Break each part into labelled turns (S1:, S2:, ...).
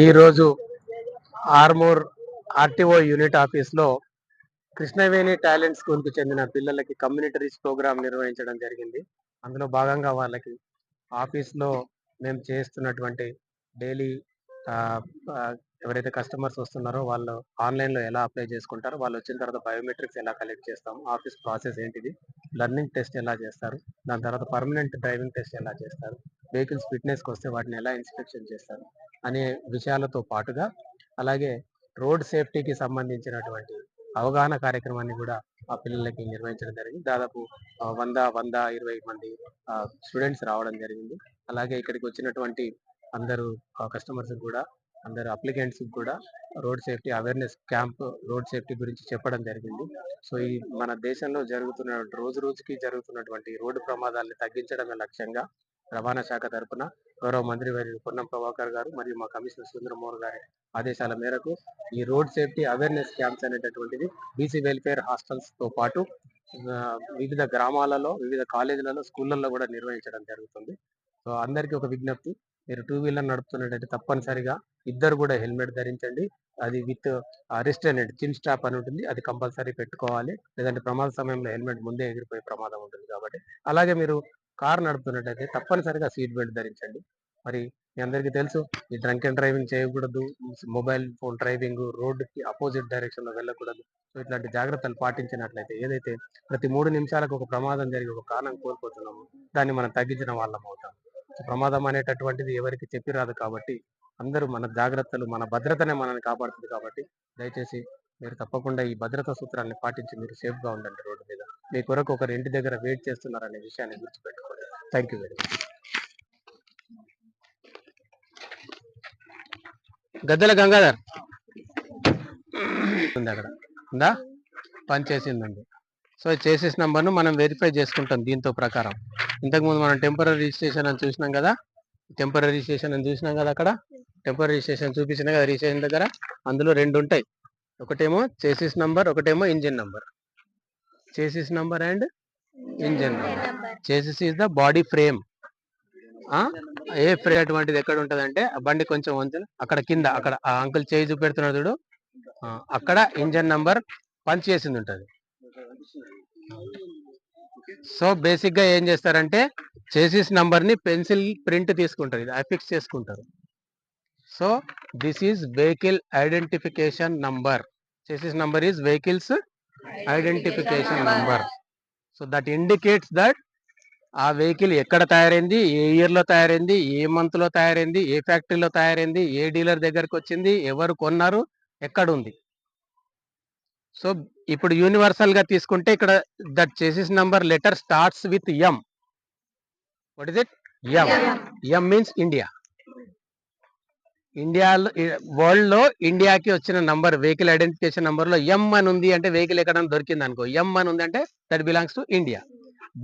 S1: ఈరోజు Armoor RTO unit ఆఫీస్లో Krishnaveni talent స్కూల్కి చెందిన పిల్లలకి కమ్యూనిటీ రీచ్ ప్రోగ్రామ్ నిర్వహించడం జరిగింది. అందులో భాగంగా వాళ్ళకి ఆఫీస్లో మేము చేస్తున్నటువంటి డైలీ ఎవరైతే కస్టమర్స్ వస్తున్నారో వాళ్ళు ఆన్లైన్లో ఎలా అప్లై చేసుకుంటారో, వాళ్ళు వచ్చిన తర్వాత బయోమెట్రిక్స్ ఎలా కలెక్ట్ చేస్తాము, ఆఫీస్ ప్రాసెస్ ఏంటిది, లర్నింగ్ టెస్ట్ ఎలా చేస్తారు, దాని తర్వాత పర్మనెంట్ డ్రైవింగ్ టెస్ట్ ఎలా చేస్తారు, వెహికల్స్ ఫిట్నెస్కి వస్తే వాటిని ఎలా ఇన్స్పెక్షన్ చేస్తారు అనే విషయాలతో పాటుగా, అలాగే రోడ్ సేఫ్టీకి సంబంధించినటువంటి అవగాహన కార్యక్రమాన్ని కూడా ఆ పిల్లలకి నిర్వహించడం జరిగింది. దాదాపు 120 మంది స్టూడెంట్స్ రావడం జరిగింది. అలాగే ఇక్కడికి వచ్చినటువంటి అందరూ కస్టమర్స్ కూడా, అందరు అప్లికెంట్స్ కూడా road safety awareness camp, road safety గురించి చెప్పడం జరిగింది. సో ఈ మన దేశంలో జరుగుతున్న రోజుకి జరుగుతున్నటువంటి రోడ్డు ప్రమాదాలను తగ్గించడమే లక్ష్యంగా రవాణా శాఖ తరఫున గౌరవ మంత్రి వర్యులు పొన్నం ప్రభాకర్ గారు మరియు మా కమిషనర్ సుందరమోహన్ గారి ఆదేశాల మేరకు ఈ రోడ్ సేఫ్టీ అవేర్నెస్ క్యాంప్స్ అనేటటువంటిది బీసీ వెల్ఫేర్ హాస్టల్స్ తో పాటు వివిధ గ్రామాలలో, వివిధ కాలేజీలలో, స్కూళ్ళల్లో కూడా నిర్వహించడం జరుగుతుంది. సో అందరికీ ఒక విజ్ఞప్తి, మీరు 2 వీలర్ నడుపుతున్నట్టయితే తప్పనిసరిగా ఇద్దరు కూడా హెల్మెట్ ధరించండి. అది విత్ రిస్ట్రైనెడ్ చిన్ స్ట్రాప్ అని ఉంటుంది, అది కంపల్సరీ పెట్టుకోవాలి. లేదంటే ప్రమాద సమయంలో హెల్మెట్ ముందే ఎగిరిపోయే ప్రమాదం ఉంటుంది కాబట్టి. అలాగే మీరు కార్ నడుపుతున్నట్టయితే తప్పనిసరిగా సీట్ బెల్ట్ ధరించండి. మరి మీ అందరికీ తెలుసు, ఈ డ్రంక్ అండ్ డ్రైవింగ్ చేయకూడదు, మొబైల్ ఫోన్ డ్రైవింగ్, రోడ్డుకి అపోజిట్ డైరెక్షన్ లో వెళ్ళకూడదు. సో ఇట్లాంటి జాగ్రత్తలు పాటించినట్లయితే ఏదైతే ప్రతి 3 నిమిషాలకు ఒక ప్రమాదం జరిగి ఒక ప్రాణం కోల్పోతున్నామో దాన్ని మనం తగ్గించిన వాళ్ళం అవుతాం. ప్రమాదం అనేటటువంటిది ఎవరికి చెప్పి రాదు కాబట్టి అందరూ మన జాగ్రత్తలు, మన భద్రతనే మనల్ని కాపాడుతుంది కాబట్టి దయచేసి మీరు తప్పకుండా ఈ భద్రతా సూత్రాన్ని పాటించి మీరు సేఫ్ గా ఉండండి. రోడ్డు మీద మీ కొరకు ఒకరు ఇంటి దగ్గర వెయిట్ చేస్తున్నారనే విషయాన్ని గుర్తుపెట్టుకోండి. Thank you very much. గద్దెల గంగాధర్ ఉంది అక్కడ ఉందా, పని చేసిందండి. సో చేసేస్ నంబర్ను మనం వెరిఫై చేసుకుంటాం దీంతో ప్రకారం. ఇంతకుముందు మనం టెంపరీ రిజిస్ట్రేషన్ అని చూసినాం కదా, టెంపరీ రిజిస్ట్రేషన్ అని చూసినాం కదా, అక్కడ టెంపరీ రిజిస్ట్రేషన్ చూపించిన కదా రిజిస్ట్రేషన్ దగ్గర. అందులో 2 ఉంటాయి, ఒకటేమో చేసిస్ నంబర్, ఒకటేమో engine number. Chassis number and engine number. Chassis is the body frame. A frame అటువంటిది ఎక్కడ ఉంటది అంటే బండి కొంచెం వంచు అక్కడ కింద, అక్కడ ఆ అంకుల్ చేయి చూపెడుతున్నాడు చూడు, అక్కడ ఇంజన్ నంబర్ పంచ్ చేసింది ఉంటది. సో బేసిక్ గా ఏం చేస్తారంటే చేసిస్ నంబర్ ని పెన్సిల్ ప్రింట్ తీసుకుంటారు, ఇది అఫిక్స్ చేసుకుంటారు. So this is vehicle identification number. Chassis number is vehicles identification number. So that indicates that ఆ వెహికల్ ఎక్కడ తయారైంది, ఏ ఇయర్ లో తయారైంది, ఏ మంత్ లో తయారైంది, ఏ ఫ్యాక్టరీలో తయారైంది, ఏ డీలర్ దగ్గరకు వచ్చింది, ఎవరు కొన్నారు, ఎక్కడ ఉంది. సో ఇప్పుడు యూనివర్సల్ గా తీసుకుంటే ఇక్కడ that chassis number letter starts with M. What is it? M. M means India. ఇండియాలో, వరల్డ్ లో ఇండియాకి వచ్చిన నంబర్, వెహికల్ ఐడెంటిఫికేషన్ నంబర్ లో ఎం అని ఉంది అంటే వెహికల్ ఎక్కడ దొరికింది అనుకో, ఎం అని ఉంది అంటే that belongs to India.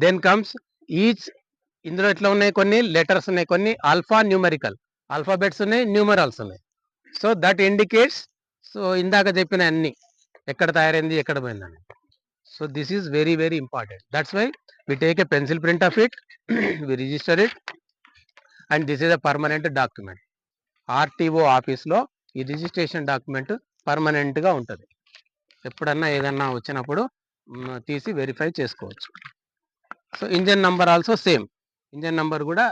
S1: Then comes each, ఇందులో ఎట్లా ఉన్నాయి, కొన్ని లెటర్స్ ఉన్నాయి, కొన్ని ఆల్ఫా న్యూమరికల్, ఆల్ఫాబెట్స్ ఉన్నాయి, న్యూమరల్స్ ఉన్నాయి. సో దట్ ఇండికేట్స్, సో ఇందాక చెప్పిన అన్ని ఎక్కడ తయారైంది, ఎక్కడ పోయిందని. So this is very very important. That's why we take a pencil print of it, we register it, and this is a permanent document. RTO ఆఫీస్లో ఈ రిజిస్ట్రేషన్ డాక్యుమెంట్ పర్మనెంట్ గా ఉంటుంది. ఎప్పుడన్నా ఏదన్నా వచ్చినప్పుడు తీసి వెరిఫై చేసుకోవచ్చు. So engine number also same. Engine number కూడా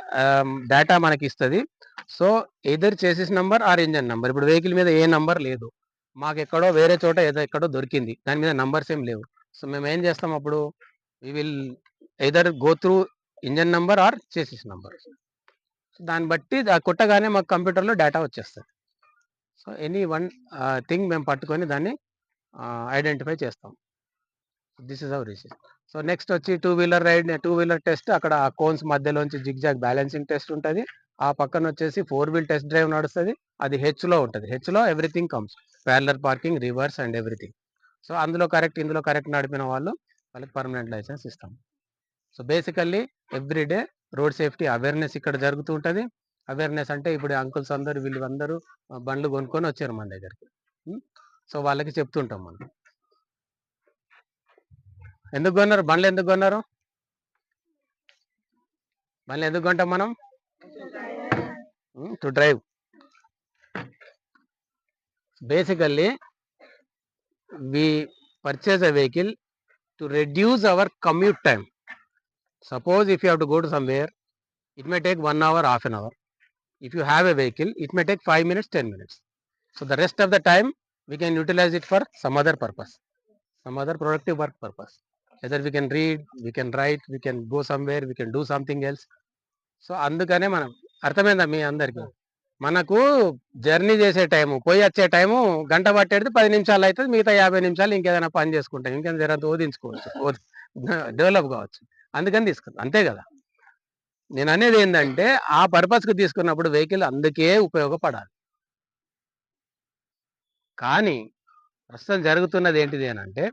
S1: డేటా మనకి ఇస్తుంది. So either chassis number or engine number. ఇప్పుడు వెహికల్ మీద ఏ నంబర్ లేదు, మాకు ఎక్కడో వేరే చోట ఏదో ఎక్కడో దొరికింది, దాని మీద నంబర్స్ ఏం లేవు. సో మేము ఏం చేస్తాం అప్పుడు, we will either go through engine number or chassis number. దాన్ని బట్టి కొట్టగానే మాకు కంప్యూటర్లో డేటా వచ్చేస్తుంది. సో ఎనీ వన్ థింగ్ మేము పట్టుకొని దాన్ని ఐడెంటిఫై చేస్తాం. This is our receive. So next వచ్చి 2 వీలర్ రైడ్, 2 వీలర్ టెస్ట్. అక్కడ ఆ కోన్స్ మధ్యలోంచి జిగ్జాగ్ బ్యాలెన్సింగ్ టెస్ట్ ఉంటుంది. ఆ పక్కన వచ్చేసి 4 వీల్ టెస్ట్ డ్రైవ్ నడుస్తుంది. అది హెచ్లో ఉంటుంది. హెచ్లో everything comes, parallel parking, reverse and everything. So అందులో కరెక్ట్, ఇందులో కరెక్ట్ నడిపిన వాళ్ళకి పర్మనెంట్ లైసెన్స్ ఇస్తాం. So basically everyday road safety awareness ఇక్కడ జరుగుతూ ఉంటుంది. అవేర్నెస్ అంటే ఇప్పుడు అంకుల్స్ అందరూ, వీళ్ళందరూ బండ్లు కొనుక్కొని వచ్చారు మన దగ్గరికి. సో వాళ్ళకి చెప్తుంటాం మనం. ఎందుకు కొన్నారు బండ్లు, ఎందుకు కొన్నారు బండ్లు, ఎందుకు కొంటాం మనం? To drive. basically we purchase a vehicle to reduce our commute time. Suppose if you have to go to somewhere, it may take 1 hour, half an hour. If you have a vehicle, it may take 5 minutes, 10 minutes. So the rest of the time we can utilize it for some other purpose, some other productive work purpose. Either we can read, we can write, we can go somewhere, we can do something else. So అందుకనే మనం అర్థమైందా మీ అందరికి? మనకు journey చేసే time, పోయి వచ్చే time గంట పట్టేది 10 నిమిషాలు అవుతుంది. మిగతా 50 నిమిషాలు ఇంకేదైనా పని చేసుకుంటాం, ఇంకేం జరంత ఓదించుకోవచ్చు, డెవలప్ కావచ్చు. అందుకని తీసుకుంటాం, అంతే కదా. నేను అనేది ఏంటంటే ఆ పర్పస్కి తీసుకున్నప్పుడు వెహికల్ అందుకే ఉపయోగపడాలి. కానీ ప్రస్తుతం జరుగుతున్నది ఏంటిది అని అంటే,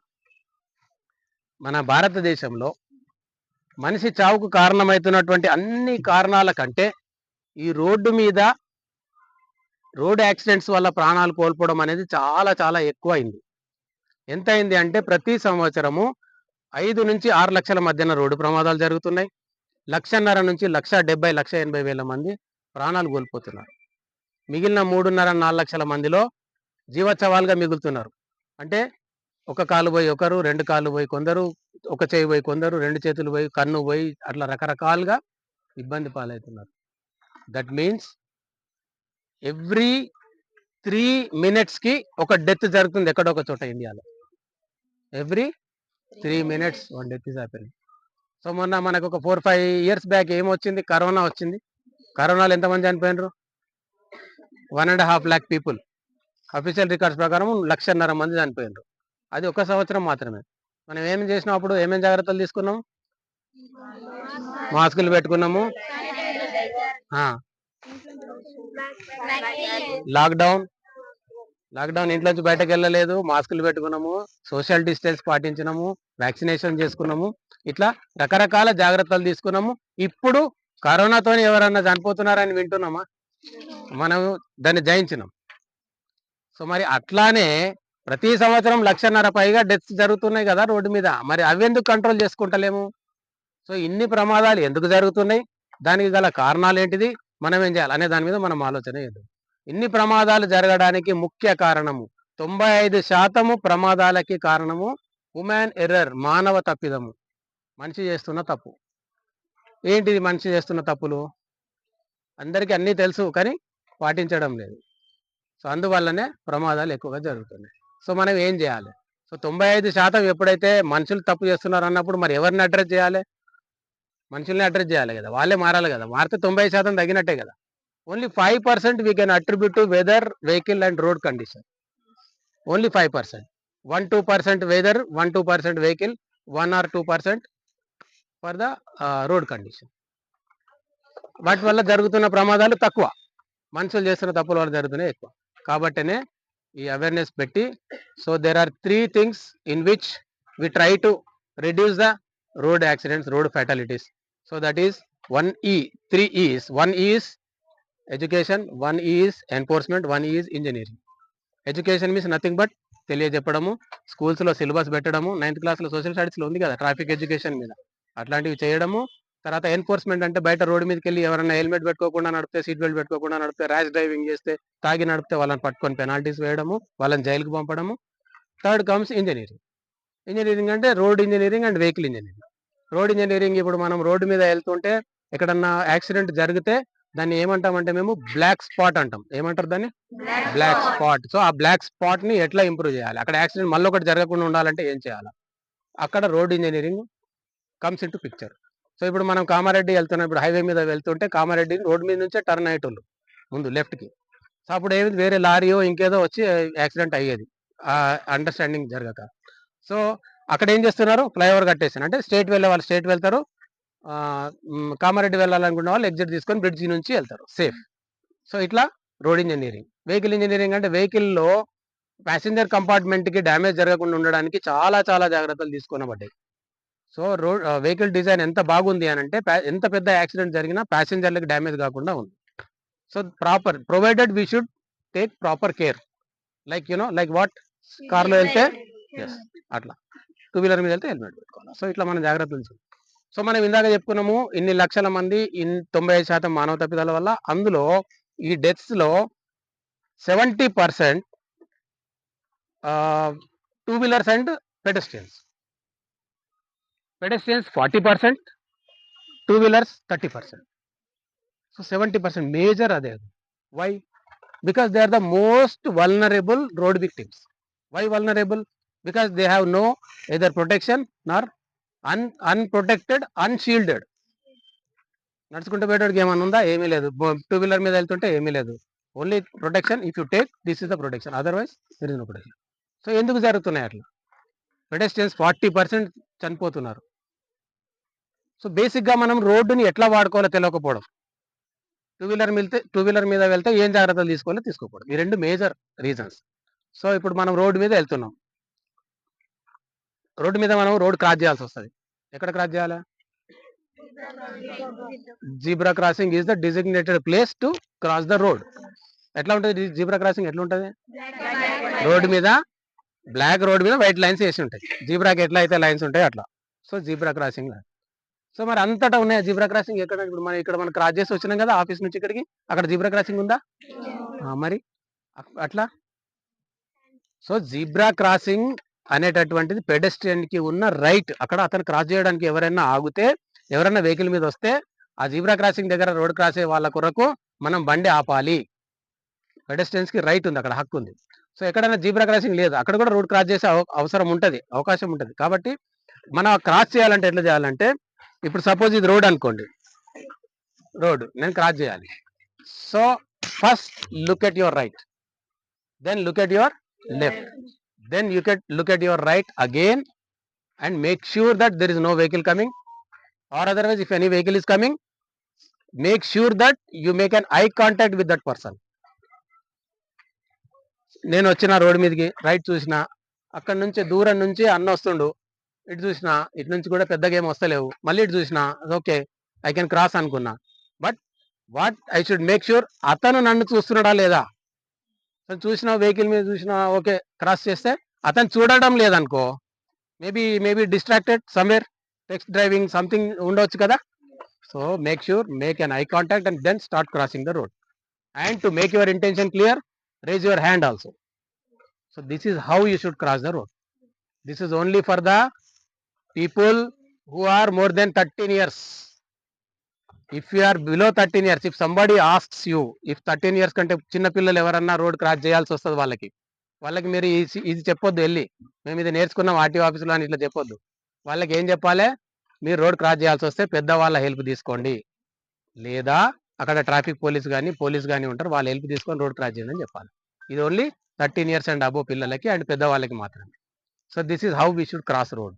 S1: మన భారతదేశంలో మనిషి చావుకు కారణమవుతున్నటువంటి అన్ని కారణాల కంటే ఈ రోడ్డు మీద రోడ్ యాక్సిడెంట్స్ వల్ల ప్రాణాలు కోల్పోవడం అనేది చాలా చాలా ఎక్కువ అయింది. ఎంత అయింది అంటే ప్రతి సంవత్సరము 5 నుంచి 6 లక్షల మధ్యన రోడ్డు ప్రమాదాలు జరుగుతున్నాయి. 1,50,000 నుంచి 1,70,000, 1,80,000 మంది ప్రాణాలు కోల్పోతున్నారు. మిగిలిన 3.5, 4 లక్షల మందిలో జీవోత్సవాలుగా మిగులుతున్నారు. అంటే ఒక కాలు పోయి ఒకరు, 2 కాళ్ళు పోయి కొందరు, ఒక చేయి పోయి కొందరు, 2 చేతులు పోయి, కన్ను పోయి, అట్లా రకరకాలుగా ఇబ్బంది పాలవుతున్నారు. దట్ మీన్స్ ఎవ్రీ 3 minutesకి ఒక డెత్ జరుగుతుంది ఎక్కడో ఒక చోట ఇండియాలో. Every 3 minutes 1 death is happening. So మొన్న మనకు ఒక 4-5 years బ్యాక్ ఏమొచ్చింది? కరోనా వచ్చింది. కరోనాలో ఎంతమంది చనిపోయినారు? 1.5 lakh పీపుల్. అఫీషియల్ రికార్డ్స్ ప్రకారం 1,50,000 మంది చనిపోయినారు. అది ఒక సంవత్సరం మాత్రమే. మనం ఏం చేసినాం అప్పుడు? ఏమేమి జాగ్రత్తలు తీసుకున్నాం? మాస్కులు పెట్టుకున్నాము, లాక్డౌన్ ఇంట్లోంచి బయటకు వెళ్ళలేదు, మాస్కులు పెట్టుకున్నాము, సోషల్ డిస్టెన్స్ పాటించినాము, వ్యాక్సినేషన్ చేసుకున్నాము, ఇట్లా రకరకాల జాగ్రత్తలు తీసుకున్నాము. ఇప్పుడు కరోనాతో ఎవరన్నా చనిపోతున్నారని వింటున్నామా? మనం దాన్ని జయించినాం. సో మరి అట్లానే ప్రతి సంవత్సరం 1,50,000 పైగా డెత్స్ జరుగుతున్నాయి కదా రోడ్డు మీద. మరి అవి ఎందుకు కంట్రోల్ చేసుకుంటలేము? సో ఇన్ని ప్రమాదాలు ఎందుకు జరుగుతున్నాయి, దానికి గల కారణాలు ఏంటిది, మనం ఏం చేయాలి అనే దాని మీద మనం ఆలోచన చేద్దాం. ఇన్ని ప్రమాదాలు జరగడానికి ముఖ్య కారణము 95% ప్రమాదాలకి కారణము హ్యూమన్ ఎర్రర్, మానవ తప్పిదము, మనిషి చేస్తున్న తప్పు. ఏంటిది మనిషి చేస్తున్న తప్పులు? అందరికీ అన్నీ తెలుసు కానీ పాటించడం లేదు. సో అందువల్లనే ప్రమాదాలు ఎక్కువగా జరుగుతున్నాయి. సో మనం ఏం చేయాలి? సో 95% ఎప్పుడైతే మనుషులు తప్పు చేస్తున్నారు అన్నప్పుడు మరి ఎవరిని అడ్రస్ చేయాలి? మనుషుల్ని అడ్రస్ చేయాలి కదా, వాళ్ళే మారాలి కదా. మారితే 90% తగ్గినట్టే కదా. Only 5% we can attribute to weather, vehicle and road condition. Only 5%. 1-2% weather, 1-2% vehicle, 1 or 2% for the road condition. వాటి వల్ల జరుగుతున్న ప్రమాదాలు తక్కువ, మనుషులు చేస్తున్న తప్పుల వల్ల జరుగుతున్నాయి ఎక్కువ. కాబట్టినే ఈ అవేర్నెస్ పెట్టి, so there are 3 things in which we try to reduce the road accidents, road fatalities. So that is 1E, 3 E's. 1 is education, 1 is enforcement, 1 is engineering. Education means nothing but తెలియజెప్పడము, స్కూల్స్లో syllabus పెట్టడము, 9th క్లాస్లో social స్టడీస్లో ఉంది కదా traffic education మీద, అట్లాంటివి చేయడము. తర్వాత ఎన్ఫోర్స్మెంట్ అంటే బయట రోడ్డు మీదకి వెళ్ళి ఎవరైనా హెల్మెట్ పెట్టుకోకుండా నడిపితే, సీట్ బెల్ట్ పెట్టుకోకుండా నడిపితే, ర్యాష్ డ్రైవింగ్ చేస్తే, తాగి నడిపితే వాళ్ళని పట్టుకొని పెనాల్టీస్ వేయడము, వాళ్ళని జైలుకి పంపడము. Third comes engineering. ఇంజనీరింగ్ అంటే road engineering and vehicle engineering. Road engineering ఇప్పుడు మనం రోడ్డు మీద వెళ్తుంటే ఎక్కడన్నా యాక్సిడెంట్ జరిగితే దాన్ని ఏమంటామంటే మేము బ్లాక్ స్పాట్ అంటాం. ఏమంటారు దాన్ని? Black spot. సో ఆ బ్లాక్ స్పాట్ ని ఎట్లా ఇంప్రూవ్ చేయాలి, అక్కడ యాక్సిడెంట్ మళ్ళీ ఒకటి జరగకుండా ఉండాలంటే ఏం చేయాలి, అక్కడ road engineering comes in to picture. So ఇప్పుడు మనం కామారెడ్డి వెళ్తున్నాం, ఇప్పుడు హైవే మీద వెళ్తుంటే కామారెడ్డి రోడ్ మీద నుంచే టర్న్ అయ్యేటోళ్ళు ముందు లెఫ్ట్కి. సో అప్పుడు ఏమి వేరే లారీయో ఇంకేదో వచ్చి యాక్సిడెంట్ అయ్యేది అండర్స్టాండింగ్ జరగక. సో అక్కడ ఏం చేస్తున్నారు? ఫ్లైఓవర్ కట్టేసాను అంటే స్టేట్ వెళ్ళే వాళ్ళు స్టేట్ వెళ్తారు, కామారెడ్డి వెళ్ళాలనుకున్న వాళ్ళు ఎగ్జిట్ తీసుకొని బ్రిడ్జి నుంచి వెళ్తారు సేఫ్. సో ఇట్లా రోడ్ ఇంజనీరింగ్. వెహికల్ ఇంజనీరింగ్ అంటే వెహికల్లో ప్యాసింజర్ కంపార్ట్మెంట్కి డ్యామేజ్ జరగకుండా ఉండడానికి చాలా చాలా జాగ్రత్తలు తీసుకునబడ్డాయి. సో రోడ్ వెహికల్ డిజైన్ ఎంత బాగుంది అని అంటే ఎంత పెద్ద యాక్సిడెంట్ జరిగినా ప్యాసింజర్లకు డ్యామేజ్ కాకుండా ఉంది. So proper provided we should take proper care, like like what, కార్లో వెళ్తే అట్లా, 2 వీలర్ మీద వెళ్తే హెల్మెట్ పెట్టుకోవాలి. సో ఇట్లా మనం జాగ్రత్తలు. సో మనం ఇందాక చెప్పుకున్నాము ఇన్ని లక్షల మంది 95% మానవ తప్పిదాల వల్ల. అందులో ఈ డెత్స్లో 70% 2-wheelers and pedestrians. Pedestrians 40%, 2-wheelers 30%. So 70% major are there. Why? Because they are the most vulnerable road victims. Why vulnerable? Because they have no either protection nor unprotected, unshielded. నడుచుకుంటూ పోయేటోడికి ఏమైనా ఉందా? ఏమీ లేదు. 2-wheeler మీద వెళ్తుంటే ఏమీ లేదు. Only protection. If you take, this is the protection, otherwise there is no protection. So ఎందుకు జరుగుతున్నాయి అట్లా? పెడెస్ట్రియన్స్ 40% చనిపోతున్నారు. సో బేసిక్గా మనం రోడ్డుని ఎట్లా వాడుకోవాలో తెలియకపోవడం. 2-wheeler మీద వెళ్తే ఏం జాగ్రత్తలు తీసుకోవాలో తీసుకోకూడదు. ఈ రెండు మేజర్ రీజన్స్. సో ఇప్పుడు మనం రోడ్డు మీద వెళ్తున్నాం. రోడ్డు మీద మనం రోడ్ క్రాస్ చేయాల్సి వస్తుంది. ఎక్కడ క్రాస్ చేయాలి? Zebra crossing is the designated place to cross the road. ఎట్లా ఉంటుంది జీబ్రా క్రాసింగ్? ఎట్లా ఉంటుంది? రోడ్డు మీద బ్లాక్ రోడ్ మీద వైట్ లైన్స్ వేసి ఉంటాయి. జీబ్రాకి ఎట్లా అయితే లైన్స్ ఉంటాయి అట్లా. So zebra crossing. సో మరి అంతటా ఉన్నాయి జీబ్రా క్రాసింగ్. ఎక్కడ? ఇప్పుడు మనం క్రాస్ చేసి వచ్చినాం కదా ఆఫీస్ నుంచి ఇక్కడికి, అక్కడ జీబ్రా క్రాసింగ్ ఉందా? మరి అట్లా. సో జీబ్రా క్రాసింగ్ అనేటటువంటిది పెడెస్ట్రియన్ కి ఉన్న రైట్. అక్కడ అతను క్రాస్ చేయడానికి ఎవరైనా ఆగితే, ఎవరైనా వెహికల్ మీద వస్తే ఆ జీబ్రా క్రాసింగ్ దగ్గర రోడ్ క్రాస్ అయ్యే వాళ్ళ కొరకు మనం బండి ఆపాలి. పెడెస్ట్రియన్స్ కి రైట్ ఉంది, అక్కడ హక్కు ఉంది. సో ఎక్కడైనా జీబ్రా క్రాసింగ్ లేదు, అక్కడ కూడా రోడ్ క్రాస్ చేసే అవసరం ఉంటుంది, అవకాశం ఉంటుంది. కాబట్టి మనం క్రాస్ చేయాలంటే ఎట్లా చేయాలంటే, ఇప్పుడు సపోజ్ ఇది రోడ్ అనుకోండి, రోడ్ నేను క్రాస్ చేయాలి. So first look at your right, then look at your left, then you can look at your right again and make sure that there is no vehicle coming, or otherwise if any vehicle is coming, make sure that you make an eye contact with that person. నేను వచ్చిన road మీదకి right చూసిన, అక్కడ నుంచి దూరం నుంచి అన్న వస్తుండు, ఇటు చూసిన, ఇటు నుంచి కూడా పెద్దగా ఏం వస్తలేవు, మళ్ళీ ఇటు చూసిన, ఓకే ఐ కెన్ క్రాస్ అనుకున్నా. But what I should make sure, అతను నన్ను చూస్తున్నాడా లేదా. చూసిన వెహికల్ మీద చూసిన ఓకే క్రాస్ చేస్తే, అతను చూడడం లేదనుకో, maybe distracted somewhere, text driving something ఉండవచ్చు కదా. So make sure, make an eye contact and then start crossing the road. And to make your intention clear, raise your hand also. So this is how you should cross the road. This is only for the people who are more than 13 years. If you are below 13 years, if somebody asks you, if 13 years కంటే చిన్న పిల్లలు ఎవరన్నా road cross చేయాల్సి వస్తుంది వాళ్ళకి మీరు ఇది చెప్పొద్దు, వెళ్ళి మేము ఇది నేర్చుకున్నాం ఆర్టీఓ ఆఫీసులో అని ఇట్లా చెప్పొద్దు. వాళ్ళకి ఏం చెప్పాలి, మీరు రోడ్ క్రాస్ చేయాల్సి వస్తే పెద్దవాళ్ళ హెల్ప్ తీసుకోండి, లేదా అక్కడ ట్రాఫిక్ పోలీస్ కానీ ఉంటారు, వాళ్ళ హెల్ప్ తీసుకొని రోడ్ క్రాస్ చేయండి అని చెప్పాలి. ఇది ఓన్లీ 13 years అండ్ అబోవ్ పిల్లలకి అండ్ పెద్దవాళ్ళకి మాత్రమే. So this is how we should cross road.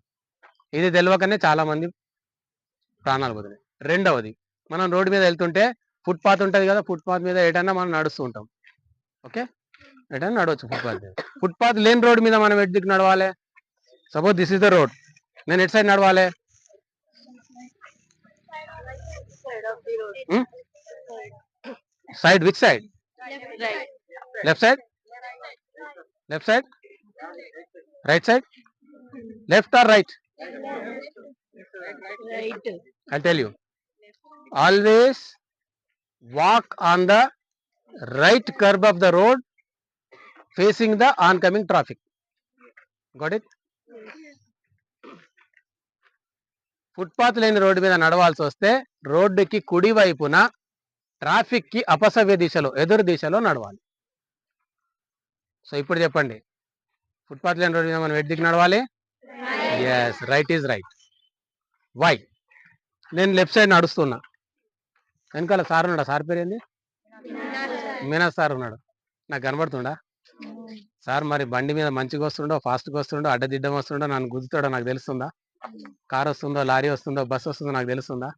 S1: ఇది తెలియకనే చాలా మంది ప్రాణాలు పోతున్నాయి. రెండవది, మనం రోడ్డు మీద వెళ్తుంటే ఫుట్పాత్ ఉంటుంది కదా, ఫుట్పాత్ మీద ఏటైనా మనం నడుస్తూ ఉంటాం. ఓకే, ఏటైనా నడవచ్చు ఫుట్పాత్ మీద. ఫుట్పాత్ లేని రోడ్డు మీద మనం ఎటు దిక్కు నడవాలి? Suppose this is the road, నేను ఎటు సైడ్ నడవాలి? Side, which side? Left side? Left side? Right side? Left or right?
S2: Right.
S1: I'll tell you. Always walk on the right curb of the road facing the oncoming traffic. Got it? Footpath లేని road మీద నడవాల్సి వస్తే రోడ్డుకి కుడి వైపున traffic కి అపసవ్య దిశలో, ఎదురు దిశలో నడవాలి. సో ఇప్పుడు చెప్పండి, ఫుట్పాత్ లేని రోడ్డు మీద మనం ఎటు దిక్కు నడవాలి? Yes, right is right. Why? నేను లెఫ్ట్ సైడ్ నడుస్తున్నా, వెనకాల సార్ ఉన్నాడా? సార్ పేరు ఏంది? మీనాజ్ సార్ ఉన్నాడు, నాకు కనబడుతుండా? సార్ మరి బండి మీద మంచిగా వస్తుండో, ఫాస్ట్గా వస్తుండో, అడ్డదిడ్డం వస్తుండో, నన్ను గుద్దుతాడో నాకు తెలుస్తుందా? కార్ వస్తుందో, లారీ వస్తుందో, బస్సు వస్తుందో నాకు తెలుస్తుందా?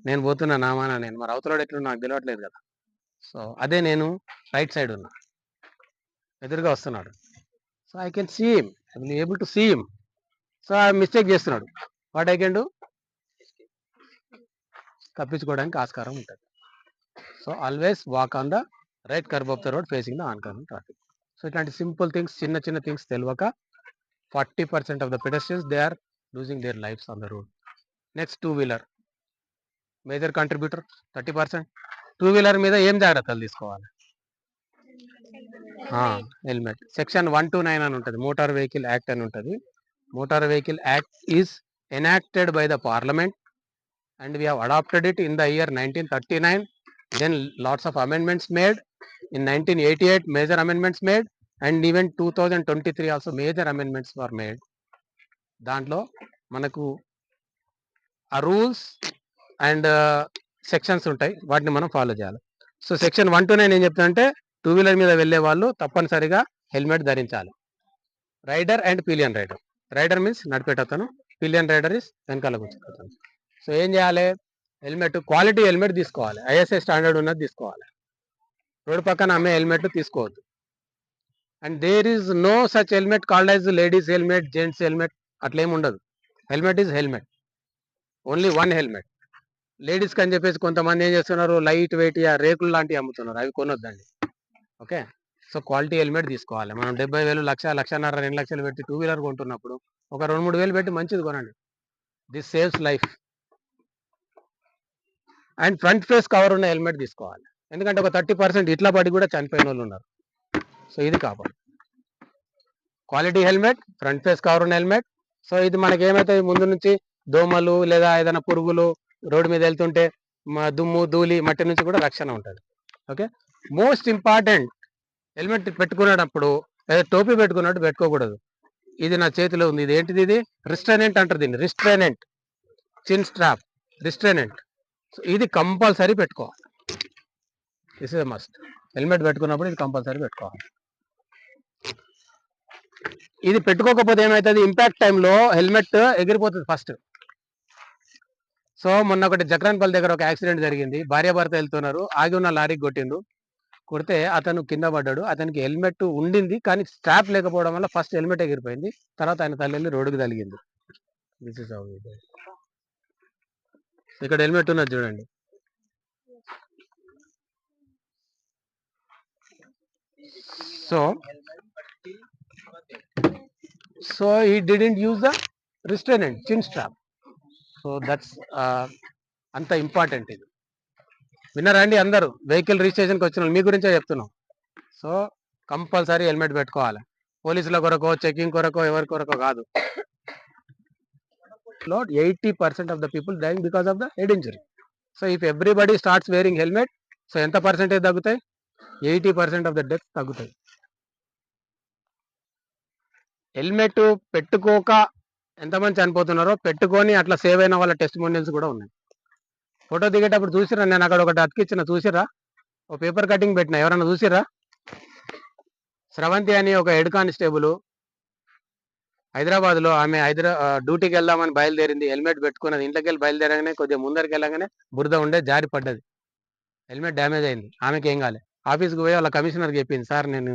S1: నేను పోతున్నా నామానా, నేను మరి అవతల ఎట్లా నాకు తెలియట్లేదు కదా. సో అదే నేను రైట్ సైడ్ ఉన్నా, ఎదురుగా వస్తున్నాడు. So I can see him, I will able to see him. So ఆ మిస్టేక్ చేస్తున్నాడు, వాట్ ఐ కెన్ డూ? తప్పించుకోవడానికి ఆస్కారం ఉంటుంది. So always walk on the right curve of the road facing the oncoming traffic. So ఇట్లాంటి simple things, చిన్న చిన్న things తెలియక 40% of the pedestrians they are losing their lives on the road. Next, 2-wheeler, major contributor 30%. 2-wheeler మీద ఏం జాగ్రత్తలు తీసుకోవాలి? Helmet section 129 అని ఉంటుంది, మోటార్ వెహికల్ యాక్ట్ అని ఉంటుంది. Motor vehicle act is enacted by the parliament and we have adopted it in the year 1939. Then lots of amendments made in 1988, major amendments made, and even 2023 also major amendments were made. దాంట్లో మనకు ఆ rules and sections ఉంటాయి, వాటిని మనం follow చేయాలి. So section 129 ఏం చెప్తుందంటే, two wheeler మీద వెళ్ళే వాళ్ళు తప్పనిసరిగా హెల్మెట్ ధరించాలి. Rider and pillion rider. Rider means నడిపేటతను, పిలియన్ రైడర్ ఇస్ వెనకాల కూర్చుంటాను. సో ఏం చేయాలి, హెల్మెట్ క్వాలిటీ హెల్మెట్ తీసుకోవాలి, ఐఎస్ఐ స్టాండర్డ్ ఉన్నది తీసుకోవాలి. రోడ్డు పక్కన అమ్మే హెల్మెట్ తీసుకోవద్దు. And there is no such helmet called as ladies helmet, gents helmet, అట్లేం ఉండదు. Helmet is helmet, only one helmet. లేడీస్కి అని చెప్పేసి కొంతమంది ఏం చేస్తున్నారు, లైట్ వెయిట్ రేకులు లాంటివి అమ్ముతున్నారు, అవి కొనొద్దండి. ఓకే, సో క్వాలిటీ హెల్మెట్ తీసుకోవాలి. మనం 70,000, 1,00,000, 1,50,000, 2 లక్షలు పెట్టి టూ వీలర్ కొంటున్నప్పుడు ఒక 2-3 వేలు పెట్టి మంచిది కొనండి. This saves life. And front face cover ఉన్న హెల్మెట్ తీసుకోవాలి, ఎందుకంటే ఒక 30% ఇట్లా పడి కూడా చనిపోయిన వాళ్ళు ఉన్నారు. సో ఇది కాపాడు. Quality helmet, front face cover ఉన్న హెల్మెట్. సో ఇది మనకి ఏమైతే ముందు నుంచి దోమలు లేదా ఏదైనా పురుగులు రోడ్డు మీద వెళ్తుంటే దుమ్ము ధూళి మట్టి నుంచి కూడా రక్షణ ఉంటుంది. ఓకే, మోస్ట్ ఇంపార్టెంట్, హెల్మెట్ పెట్టుకునేటప్పుడు లేదా టోపీ పెట్టుకున్నట్టు పెట్టుకోకూడదు. ఇది నా చేతిలో ఉంది, ఇది ఏంటిది, ఇది రిస్ట్రైనెంట్ అంటారు దీన్ని, రిస్ట్రైనెంట్, చిన్ స్ట్రాప్, రిస్ట్రైనెంట్. సో ఇది కంపల్సరీ పెట్టుకోవాలి, దిస్ ఇస్ మస్ట్. హెల్మెట్ పెట్టుకున్నప్పుడు ఇది కంపల్సరీ పెట్టుకోవాలి. ఇది పెట్టుకోకపోతే ఏమవుతుంది, ఇంపాక్ట్ టైంలో హెల్మెట్ ఎగిరిపోతుంది ఫస్ట్. సో మొన్న ఒకటి జక్రాన్పల్లి దగ్గర ఒక యాక్సిడెంట్ జరిగింది, భార్యాభర్త వెళ్తున్నారు, ఆగి ఉన్న లారీకి కొట్టిండు, కొడితే అతను కింద పడ్డాడు. అతనికి హెల్మెట్ ఉండింది కానీ స్ట్రాప్ లేకపోవడం వల్ల ఫస్ట్ హెల్మెట్ ఎగిరిపోయింది, తర్వాత ఆయన తల్లి రోడ్డుకి తగిలింది. This is how it is. ఇక్కడ హెల్మెట్ ఉన్నది చూడండి. So he didn't use the restrainant, chin strap. So that's అంత ఇంపార్టెంట్ ఇది. విన్నారా అండి అందరూ? వెహికల్ రిజిస్ట్రేషన్కి వచ్చిన మీ గురించే చెప్తున్నాం. సో కంపల్సరీ హెల్మెట్ పెట్టుకోవాలి, పోలీసుల కొరకో చెకింగ్ కొరకో ఎవరి కొరకో కాదు. 80% of the people dying because of the head injury. So if everybody starts wearing helmet, so ఎంత పర్సెంటేజ్ తగ్గుతాయి, 80% of the death తగ్గుతాయి. హెల్మెట్ పెట్టుకోక ఎంతమంది చనిపోతున్నారో, పెట్టుకొని అట్లా సేవ్ అయిన వాళ్ళ టెస్టిమోనియల్స్ కూడా ఉన్నాయి. ఫోటో దిగేటప్పుడు చూసిరా, నేను అక్కడ ఒకటి అతికిచ్చిన, చూసిరా, ఒక పేపర్ కటింగ్ పెట్టిన, ఎవరన్నా చూసిరా? స్రవంతి అని ఒక హెడ్ కానిస్టేబుల్ హైదరాబాద్లో, ఆమె డ్యూటీకి వెళ్దామని బయలుదేరింది, హెల్మెట్ పెట్టుకున్నది. ఇంట్లోకి వెళ్ళి బయలుదేరగానే కొద్దిగా ముందరికి వెళ్ళగానే బురద ఉండే జారి పడ్డది, హెల్మెట్ డ్యామేజ్ అయింది. ఆమెకి ఏం కాలే. ఆఫీస్కి పోయి వాళ్ళ కమిషనర్కి చెప్పింది, సార్ నేను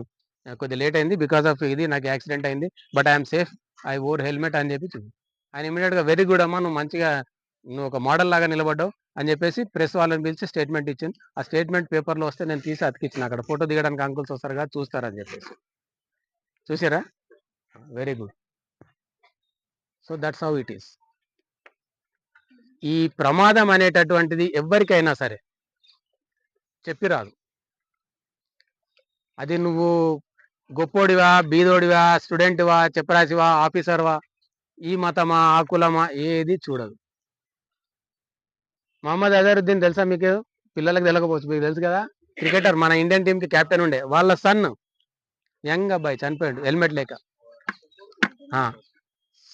S1: కొద్దిగా లేట్ అయింది, బికాస్ ఆఫ్ ఇది నాకు యాక్సిడెంట్ అయింది, but I'm safe, I wore helmet అని చెప్పి చూపింది. ఆయన ఇమీడియట్గా వెరీ గుడ్ అమ్మా, నువ్వు మంచిగా, నువ్వు ఒక మోడల్ లాగా నిలబడ్డావు అని చెప్పేసి ప్రెస్ వాళ్ళని పిలిచి స్టేట్మెంట్ ఇచ్చింది. ఆ స్టేట్మెంట్ పేపర్లో వస్తే నేను తీసి అతికిచ్చిన, అక్కడ ఫోటో దిగడానికి అంకుల్స్ వస్తారు కదా చూస్తారని చెప్పేసి. చూసారా? Very good. So that's how it is. ఈ ప్రమాదం అనేటటువంటిది ఎవరికైనా సరే చెప్పిరాదు. అది నువ్వు గొప్పోడివా, బీదోడివా, స్టూడెంట్వా, చెప్పరాసివా, ఆఫీసర్వా, ఈ మతమా, ఆ కులమా, ఏది చూడదు. మహమ్మద్ అజరుద్దీన్ తెలుసా మీకు? పిల్లలకు తెలకపోవచ్చు, మీకు తెలుసు కదా, క్రికెటర్, మన ఇండియన్ టీంకి కెప్టెన్ ఉండే, వాళ్ళ సన్ యంగ్ అబ్బాయి చనిపోయాడు హెల్మెట్ లేక.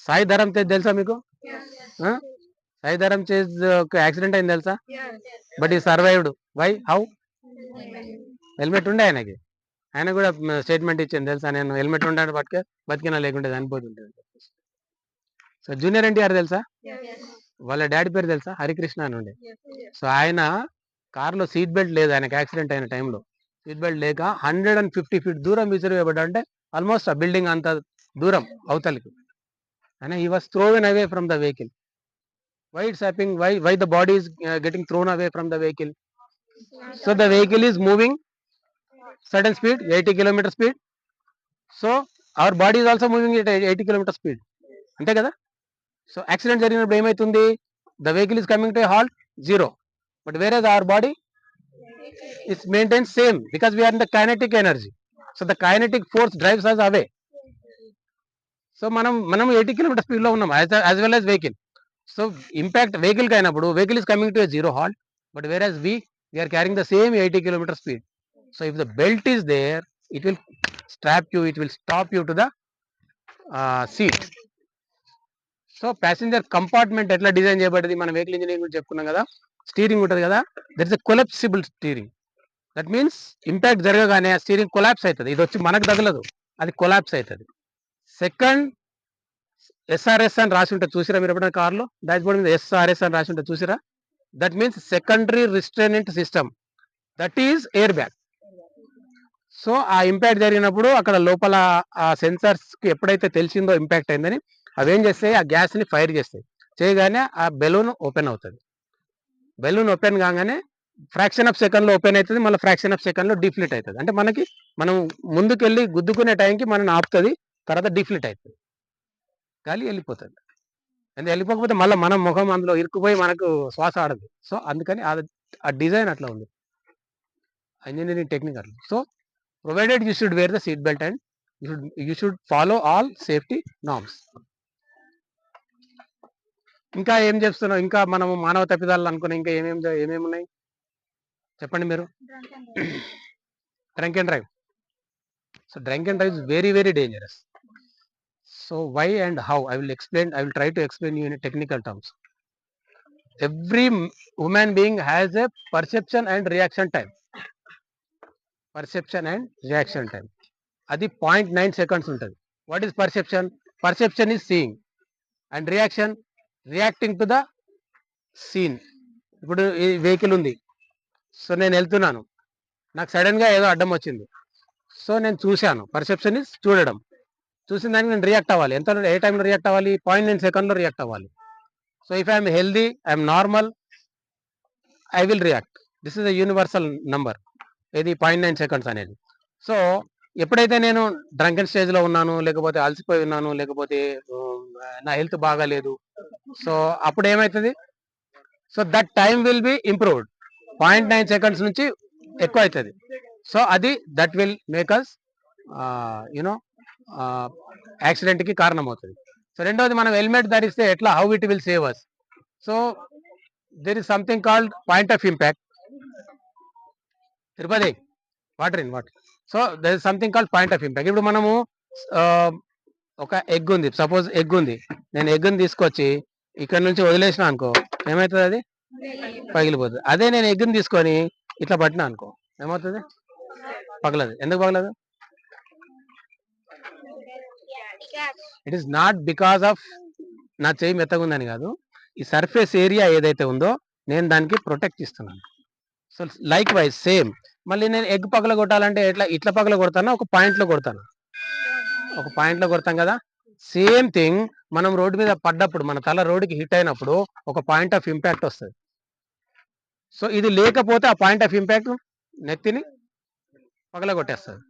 S1: సాయి ధరమ్ తేజ్ తెలుసా మీకు? సాయి ధరమ్ తేజ్ ఒక యాక్సిడెంట్ అయింది తెలుసా, బట్ ఈ సర్వైవ్డ్. వై? హౌ? హెల్మెట్ ఉండే ఆయనకి. ఆయన కూడా స్టేట్మెంట్ ఇచ్చింది తెలుసా, నేను హెల్మెట్ ఉండాలని బతికినా లేకుంటే చనిపోతుంటుంది. సో జూనియర్ ఎన్టీఆర్ తెలుసా? వాళ్ళ డాడీ పేరు తెలుసా? హరికృష్ణ అని ఉండే. సో ఆయన కార్లో సీట్ బెల్ట్ లేదు, ఆయనకి యాక్సిడెంట్ అయిన టైంలో సీట్ బెల్ట్ లేక 150 feet దూరం విసిరివేయబడ్డా, అంటే ఆల్మోస్ట్ ఆ బిల్డింగ్ అంత దూరం అవతలికి. ఆయన he was thrown away from the vehicle. Why it's happening? Why the body is getting thrown away from the vehicle? So the vehicle is moving certain speed, 80 km speed. So our body is also moving at 80 km speed. అంతే కదా? So accident జరిగినప్పుడు ఏమవుతుంది, the vehicle is coming to a halt, zero, but వేరే our body is maintain same, because we are in the kinetic energy. So the kinetic force drives us away. So మనం 80 kilometre speed లో ఉన్నాం as well as vehicle. So impact vehicle కి అయినప్పుడు vehicle is coming to a zero halt, but whereas we are carrying the same 80 kilometer speed. So if the belt is there, it will strap you, it will stop you to the seat. So passenger compartment ఎట్లా design చేయబడింది, మన vehicle engineering గురించి చెప్పుకున్నాం కదా. Steering ఉంటుంది కదా, that is a collapsible steering. That means impact జరగగానే steering collapse అవుతుంది. ఇది వచ్చి మనకు తగలదు, అది కొలాప్స్ అవుతుంది. సెకండ్, ఎస్ఆర్ఎస్ అని రాసి ఉంటుంది, చూసిరా మీరు ఎప్పుడైనా కార్లో డాష్ బోర్డ్ మీద ఎస్ఆర్ఎస్ అని రాసి ఉంటుంది, చూసిరా? That means secondary రిస్ట్రైనెంట్ system, that is air bag. So ఆ ఇంపాక్ట్ జరిగినప్పుడు అక్కడ లోపల ఆ సెన్సార్స్ కి ఎప్పుడైతే తెలిసిందో ఇంపాక్ట్ అయిందని, అవేం చేస్తాయి, ఆ గ్యాస్ ని ఫైర్ చేస్తాయి. చేయగానే ఆ బెలూన్ ఓపెన్ అవుతుంది. బెలూన్ ఓపెన్ కాగానే ఫ్రాక్షన్ ఆఫ్ సెకండ్ లో ఓపెన్ అవుతుంది, మళ్ళీ ఫ్రాక్షన్ ఆఫ్ సెకండ్ లో డిఫ్లీట్ అవుతుంది. అంటే మనం ముందుకెళ్ళి గుద్దుకునే టైంకి మనం ఆపుతుంది, తర్వాత డిఫ్లీట్ అవుతుంది, గాలి వెళ్ళిపోతుంది. అంటే వెళ్ళిపోకపోతే మళ్ళీ మనం ముఖం అందులో ఇరుక్కుపోయి మనకు శ్వాస ఆడదు. సో అందుకని ఆ డిజైన్ అట్లా ఉంది, ఇంజనీరింగ్ టెక్నిక్ అట్లా. So provided you should wear the seat belt and you should follow all safety norms. ఇంకా ఏం చేస్తున్నాం, ఇంకా మనము మానవ తప్పిదాలు అనుకునే ఇంకా ఏమేమి ఉన్నాయి చెప్పండి మీరు. Drunk and drive. So drunk and drive is very very dangerous. So why and how, I will try to explain you in technical terms. Every human being has a perception and reaction time. Adi 0.9 seconds untadi. What is perception? Perception is seeing, and reacting to the scene. ఇప్పుడు ఈ vehicle ఉంది, so నేను వెళ్తున్నాను, నాకు sudden గా ఏదో అడ్డం వచ్చింది, సో నేను చూశాను. పర్సెప్షన్ ఇస్ చూడడం. చూసిన దానికి నేను రియాక్ట్ అవ్వాలి. ఎంత, ఏ టైంలో రియాక్ట్ అవ్వాలి? 0.9 సెకండ్లో రియాక్ట్ అవ్వాలి. So if I'm healthy, I'm normal, I will react. This is the universal number, ఇది 0.9 సెకండ్స్ అనేది. సో ఎప్పుడైతే నేను డ్రంకెన్ స్టేజ్లో ఉన్నాను, లేకపోతే అలసిపోయి ఉన్నాను, లేకపోతే నా హెల్త్ బాగాలేదు, సో అప్పుడు ఏమవుతుంది? So that time will be improved. 0.9 seconds నుంచి ఎక్కువ అవుతుంది. సో అది that will make us you know accident కి కారణం అవుతుంది. సో రెండోది, మనం హెల్మెట్ ధరిస్తే ఎట్లా, how it will save us. So there is something called point of impact. Tirupati water. So there is something called point of impact. ఇప్పుడు మనము ఒక ఎగ్ ఉంది, సపోజ్ ఎగ్ ఉంది, నేను ఎగ్ని తీసుకొచ్చి ఇక్కడ నుంచి వదిలేసిన అనుకో, ఏమవుతుంది? అది పగిలిపోతుంది. అదే నేను ఎగ్ని తీసుకొని ఇట్లా పట్టినా అనుకో, ఏమవుతుంది? పగలదు. ఎందుకు పగలదు? It is not because of నా చేయి మెత్తగా ఉందని కాదు, ఈ సర్ఫేస్ ఏరియా ఏదైతే ఉందో నేను దానికి ప్రొటెక్ట్ ఇస్తున్నాను. సో లైక్ వైజ్ సేమ్, మళ్ళీ నేను ఎగ్ పగల కొట్టాలంటే ఇట్లా పగల కొడతాను, ఒక పాయింట్లో కొడతాను, ఒక పాయింట్లో కొడతాం కదా. సేమ్ థింగ్, మనం రోడ్డు మీద పడ్డప్పుడు, మన తల రోడ్డుకి హిట్ అయినప్పుడు ఒక పాయింట్ ఆఫ్ ఇంపాక్ట్ వస్తుంది. సో ఇది లేకపోతే ఆ పాయింట్ ఆఫ్ ఇంపాక్ట్ నెత్తిని పగల కొట్టేస్తుంది.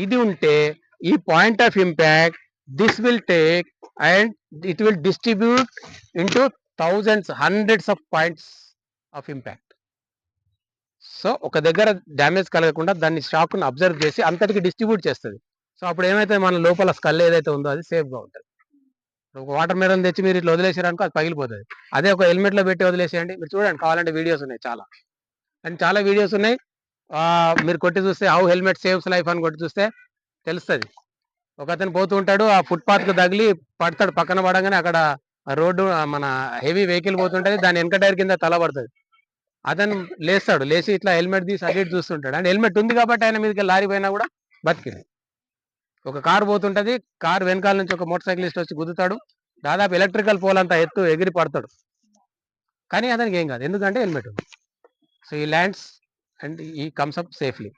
S1: ఇది ఉంటే ఈ point of impact this will take and it will distribute into thousands, hundreds of points of impact. So ఒక దగ్గర డ్యామేజ్ కలగకుండా దాన్ని షాక్ను అబ్జర్వ్ చేసి అంతటికి డిస్ట్రిబ్యూట్ చేస్తుంది. సో అప్పుడు ఏమైతే మన లోపల స్కల్ ఏదైతే ఉందో అది సేఫ్గా ఉంటుంది. ఒక వాటర్ మెలన్ తెచ్చి మీరు ఇట్లా వదిలేసారనుకో అది పగిలిపోతుంది. అదే ఒక హెల్మెట్లో పెట్టి వదిలేసేయండి. మీరు చూడండి, కావాలంటే వీడియోస్ ఉన్నాయి చాలా, అండ్ చాలా వీడియోస్ ఉన్నాయి. మీరు కొట్టి చూస్తే హౌ హెల్మెట్ సేవ్స్ లైఫ్ అని కొట్టి చూస్తే తెలుస్తుంది. ఒక అతను పోతూ ఉంటాడు, ఆ ఫుట్పాత్కు తగిలి పడతాడు, పక్కన పడగానే అక్కడ రోడ్డు, మన హెవీ వెహికల్ పోతుంటుంది, దాని వెనక టైర్ కింద తల పడుతుంది. అతను లేస్తాడు, లేచి ఇట్లా హెల్మెట్ తీసి అటు ఇటు చూస్తుంటాడు. అంటే హెల్మెట్ ఉంది కాబట్టి ఆయన మీదకి లారీ పోయినా కూడా బతికింది. ఒక కారు పోతుంటది, కారు వెనకాల నుంచి ఒక మోటార్ సైకిలిస్ట్ వచ్చి గుద్దుతాడు, దాదాపు ఎలక్ట్రికల్ పోల్ అంతా ఎత్తు ఎగిరి పడతాడు, కానీ అతనికి ఏం కాదు, ఎందుకంటే హెల్మెట్ ఉంది. సో ఈ lands and he comes up safely.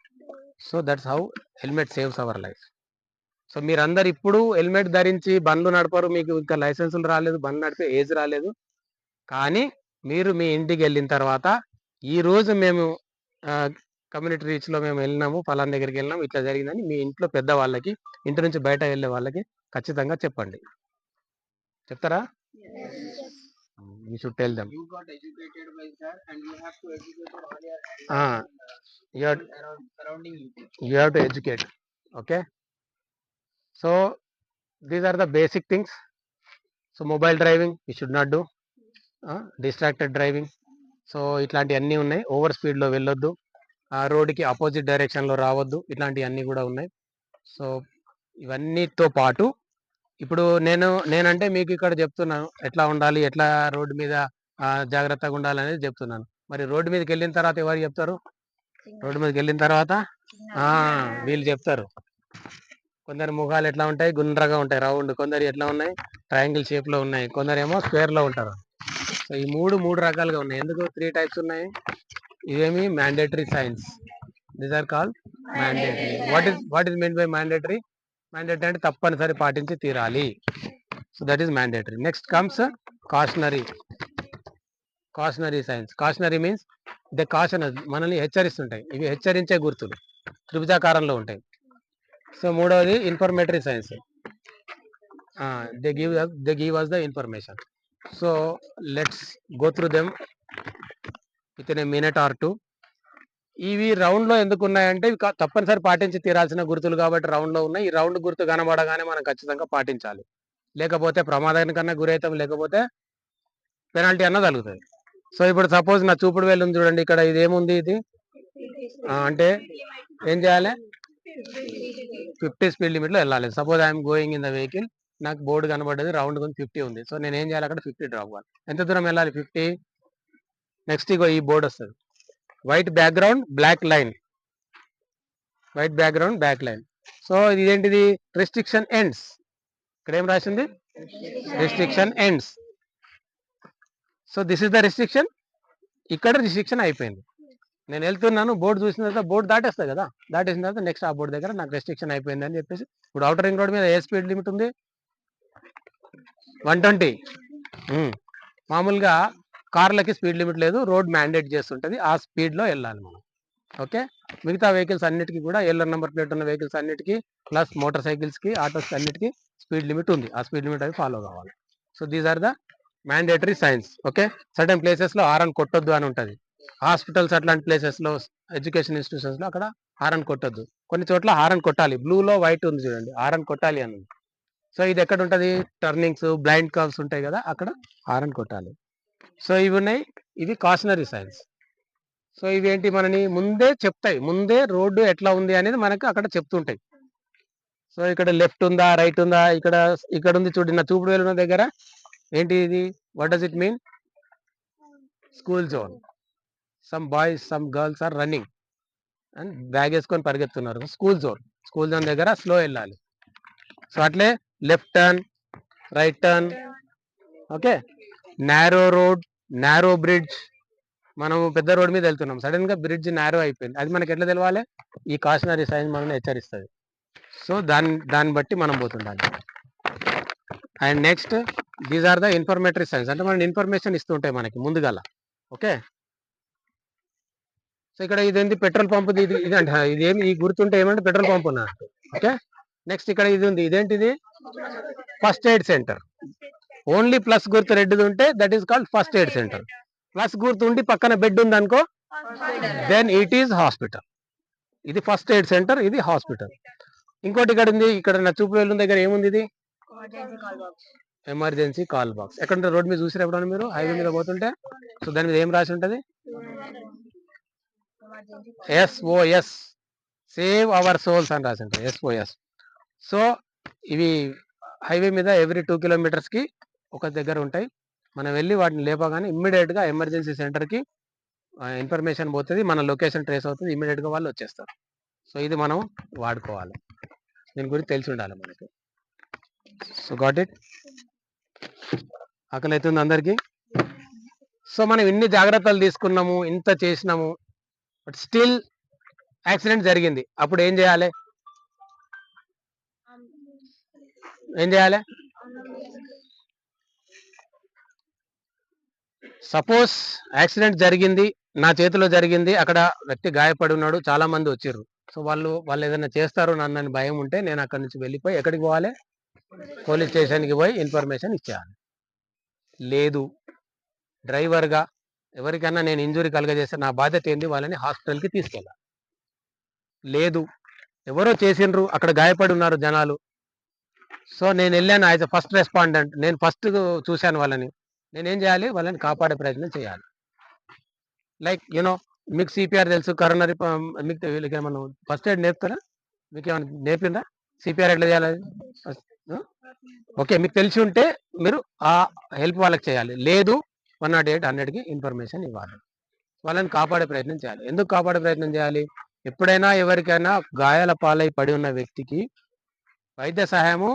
S1: So that's how helmet saves our life. So మీరందరు ఇప్పుడు హెల్మెట్ ధరించి బండ్లు నడపరు, మీకు ఇంకా లైసెన్సులు రాలేదు, బండ్లు నడిపే ఏజ్ రాలేదు, కానీ మీరు మీ ఇంటికి వెళ్ళిన తర్వాత, ఈ రోజు మేము కమ్యూనిటీ రీచ్లో మేము వెళ్ళినాము, ఫలానా దగ్గరికి వెళ్ళినాము, ఇట్లా జరిగిందని మీ ఇంట్లో పెద్దవాళ్ళకి, ఇంటి నుంచి బయట వెళ్ళే వాళ్ళకి ఖచ్చితంగా చెప్పండి. చెప్తారా? You should tell them. You got educated by that, and you have to educate all your surrounding you. You have to educate. Okay. So these are the basic things. So mobile driving you should not do, distracted driving. So ఇట్లాంటివన్నీ ఉన్నాయి. Over స్పీడ్లో వెళ్ళొద్దు, రోడ్డుకి opposite డైరెక్షన్లో రావద్దు, ఇట్లాంటివన్నీ కూడా ఉన్నాయి. సో ఇవన్నీతో పాటు ఇప్పుడు నేనంటే మీకు ఇక్కడ చెప్తున్నాను ఎట్లా ఉండాలి, ఎట్లా రోడ్డు మీద జాగ్రత్తగా ఉండాలనేది చెప్తున్నాను. మరి రోడ్డు మీదకి వెళ్ళిన తర్వాత ఎవరు చెప్తారు? రోడ్డు మీదకి వెళ్ళిన తర్వాత వీళ్ళు చెప్తారు. కొందరి ముఖాలు ఎట్లా ఉంటాయి? గుండ్రగా ఉంటాయి, రౌండ్. కొందరు ఎట్లా ఉన్నాయి? ట్రయాంగిల్ షేప్లో ఉన్నాయి. కొందరేమో స్క్వేర్లో ఉంటారు. సో ఈ మూడు రకాలుగా ఉన్నాయి. ఎందుకు 3 టైప్స్ ఉన్నాయి? ఇవేమి mandatory signs. These are called mandatory. What is mean by mandatory? Mandatory అంటే తప్పనిసరి పాటించి తీరాలి. So that is mandatory. Next comes cautionary. Cautionary signs. Cautionary means the caution, మనల్ని హెచ్చరిస్తుంటాయి. ఇవి హెచ్చరించే గుర్తులు త్రిభుజాకారంలో ఉంటాయి. సో మూడవది informatory signs. They give us the information. So let's go through them with in a minute or two. ఇవి రౌండ్లో ఎందుకు ఉన్నాయంటే ఇవి తప్పనిసరి పాటించి తీరాల్సిన గుర్తులు కాబట్టి రౌండ్లో ఉన్నాయి. ఈ రౌండ్ గుర్తు కనబడగానే మనం ఖచ్చితంగా పాటించాలి, లేకపోతే ప్రమాదానికన్నా గురవుతాం, లేకపోతే పెనాల్టీ అన్న తగులుతుంది. సో ఇప్పుడు సపోజ్ నా చూపుడు వేలు ఉంది చూడండి, ఇక్కడ ఇది ఏముంది? ఇది అంటే ఏం చేయాలి? 50 స్పీడ్ లిమిట్లో వెళ్ళాలి. Suppose I'm going in the vehicle, నాకు బోర్డు కనబడ్డది, రౌండ్ 50 ఉంది. సో నేను ఏం చేయాలి? అక్కడ 50 డ్రాప్ అవ్వాలి. ఎంత దూరం వెళ్ళాలి? 50. నెక్స్ట్ ఇగో ఈ బోర్డు వస్తుంది, white background black line, white background black line. So ఇదేంటిది? Restriction ends. ఇక్కడ ఏం రాసింది? Restriction ends. So this is the restriction. ఇక్కడ రిస్ట్రిక్షన్ అయిపోయింది. నేను వెళ్తున్నాను, బోర్డు చూసిన తర్వాత బోర్డు దాటేస్తా కదా, దాటేసిన తర్వాత నెక్స్ట్ ఆ బోర్డు దగ్గర నాకు రెస్ట్రిక్షన్ అయిపోయింది అని చెప్పేసి. ఇప్పుడు అవుటర్ రింగ్ రోడ్ మీద ఏ స్పీడ్ లిమిట్ ఉంది? 120. మామూలుగా కార్లకి స్పీడ్ లిమిట్ లేదు, రోడ్ మ్యాండేట్ చేస్తుంటుంది, ఆ స్పీడ్లో వెళ్ళాలి మనం. ఓకే. మిగతా వెహికల్స్ అన్నిటికీ కూడా ఎల్లర్ నెంబర్ ప్లేట్ ఉన్న వెహికల్స్ అన్నిటికీ ప్లస్ మోటార్ సైకిల్స్కి, ఆటోస్కి అన్నిటికీ స్పీడ్ లిమిట్ ఉంది. ఆ స్పీడ్ లిమిట్ అవి ఫాలో కావాలి. So these are the mandatory signs. Okay. Certain ప్లేసెస్లో హారన్ కొట్టొద్దు అని ఉంటుంది. హాస్పిటల్స్ అట్లాంటి ప్లేసెస్లో, ఎడ్యుకేషన్ ఇన్స్టిట్యూషన్స్లో అక్కడ హారన్ కొట్టొద్దు. కొన్ని చోట్ల హారన్ కొట్టాలి. బ్లూలో వైట్ ఉంది చూడండి, హారన్ కొట్టాలి అని. సో ఇది ఎక్కడ ఉంటుంది? టర్నింగ్స్, బ్లైండ్ కర్వ్స్ ఉంటాయి కదా, అక్కడ హారన్ కొట్టాలి. సో ఇవి ఉన్నాయి, ఇవి కాషనరీ సైన్స్. సో ఇవేంటి? మనని ముందే చెప్తాయి, ముందే రోడ్డు ఎట్లా ఉంది అనేది మనకు అక్కడ చెప్తుంటాయి. సో ఇక్కడ లెఫ్ట్ ఉందా, రైట్ ఉందా, ఇక్కడ ఉంది చూడండి, నా చూపుడు వేలు ఉన్న దగ్గర ఏంటి ఇది? What does it mean? School zone. Some boys, some girls are running and bag వేసుకొని పరిగెత్తున్నారు. స్కూల్ జోన్ దగ్గర స్లో వెళ్ళాలి. సో అట్లే left turn, right turn. Okay. Narrow road, narrow bridge. మనం పెద్ద రోడ్ మీద వెళ్తున్నాం, సడన్ గా బ్రిడ్జ్ నారో అయిపోయింది, అది మనకి ఎట్లా తెలవాలి? ఈ కాషనరీ సైన్ మనల్ని హెచ్చరిస్తుంది. సో దాన్ని బట్టి మనం పోతుండాలి. And next these are the informatory signs. అంటే మనం ఇన్ఫర్మేషన్ ఇస్తుంటాయి మనకి ముందుగాల. ఓకే. సో ఇక్కడ ఇదేంటి? Petrol pump. ఇది అంటే ఇదేమి, ఈ గుర్తుంటే ఏమంటే పెట్రోల్ పంప్ ఉన్నా. ఓకే. నెక్స్ట్ ఇక్కడ ఇది ఉంది, ఇదేంటిది? First aid centre. Only plus గుర్తు రెడ్డిది ఉంటే that is called first aid centre. Plus గుర్తు ఉండి పక్కన బెడ్ ఉంది అనుకో, దెన్ ఇట్ ఈస్ హాస్పిటల్. ఇది ఫస్ట్ ఎయిడ్ సెంటర్, ఇది హాస్పిటల్. ఇంకోటి ఇక్కడ ఉంది, ఇక్కడ నా చూపు వేలు దగ్గర ఏముంది? ఇది ఎమర్జెన్సీ కాల్ బాక్స్. ఎక్కడ రోడ్ మీద చూసినా ఎప్పుడన్నా మీరు హైవే మీద పోతుంటే, సో దాని మీద ఏం రాసి ఉంటుంది? SOS, సేవ్ అవర్ సోల్స్ అని రాసి ఉంటుంది, SOS. సో ఇవి హైవే మీద ఎవ్రీ 2 కిలోమీటర్స్కి ఒక దగ్గర ఉంటాయి. మనం వెళ్ళి వాటిని లేపగానే ఇమ్మీడియట్గా ఎమర్జెన్సీ సెంటర్కి ఇన్ఫర్మేషన్ పోతుంది, మన లొకేషన్ ట్రేస్ అవుతుంది, ఇమ్మీడియట్గా వాళ్ళు వచ్చేస్తారు. సో ఇది మనం వాడుకోవాలి, దీని గురించి తెలిసి ఉండాలి మనకి. So got it? ఆకలి అవుతుంది అందరికీ. సో మనం ఇన్ని జాగ్రత్తలు తీసుకున్నాము, ఇంత చేసినాము, బట్ స్టిల్ యాక్సిడెంట్ జరిగింది. అప్పుడు ఏం చేయాలి? సపోజ్ యాక్సిడెంట్ జరిగింది, నా చేతిలో జరిగింది, అక్కడ వ్యక్తి గాయపడి ఉన్నాడు, చాలా మంది వచ్చారు. సో వాళ్ళు ఏదైనా చేస్తారు నన్ను భయం ఉంటే నేను అక్కడి నుంచి వెళ్ళిపోయి ఎక్కడికి పోవాలి? పోలీస్ స్టేషన్కి పోయి ఇన్ఫర్మేషన్ ఇచ్చేయాలి. లేదు, డ్రైవర్గా ఎవరికైనా నేను ఇంజురీ కలగజేస్తే నా బాధ్యత ఏంది? వాళ్ళని హాస్పిటల్కి తీసుకెళ్ళాలి. లేదు, ఎవరో చేసిండ్రు, అక్కడ గాయపడి ఉన్నారు జనాలు. సో నేను వెళ్ళాను యాజ్ అ ఫస్ట్ రెస్పాండెంట్, నేను ఫస్ట్ చూశాను వాళ్ళని. నేనేం చేయాలి, వాళ్ళని కాపాడే ప్రయత్నం చేయాలి. లైక్ యూనో, మీకు సిపిఆర్ తెలుసు, కరోనరీ మీకు వీళ్ళకి ఏమన్నా ఫస్ట్ ఎయిడ్ నేర్పుతారా, మీకు ఏమైనా నేర్పిందా సిపిఆర్ ఎట్లా చేయాలి? ఓకే, మీకు తెలిసి ఉంటే మీరు ఆ హెల్ప్ వాళ్ళకి చేయాలి. లేదు 108 100కి ఇన్ఫర్మేషన్ ఇవ్వాలి. వాళ్ళని కాపాడే ప్రయత్నం చేయాలి. ఎందుకు కాపాడే ప్రయత్నం చేయాలి? ఎప్పుడైనా ఎవరికైనా గాయాల పాలై పడి ఉన్న వ్యక్తికి వైద్య సహాయము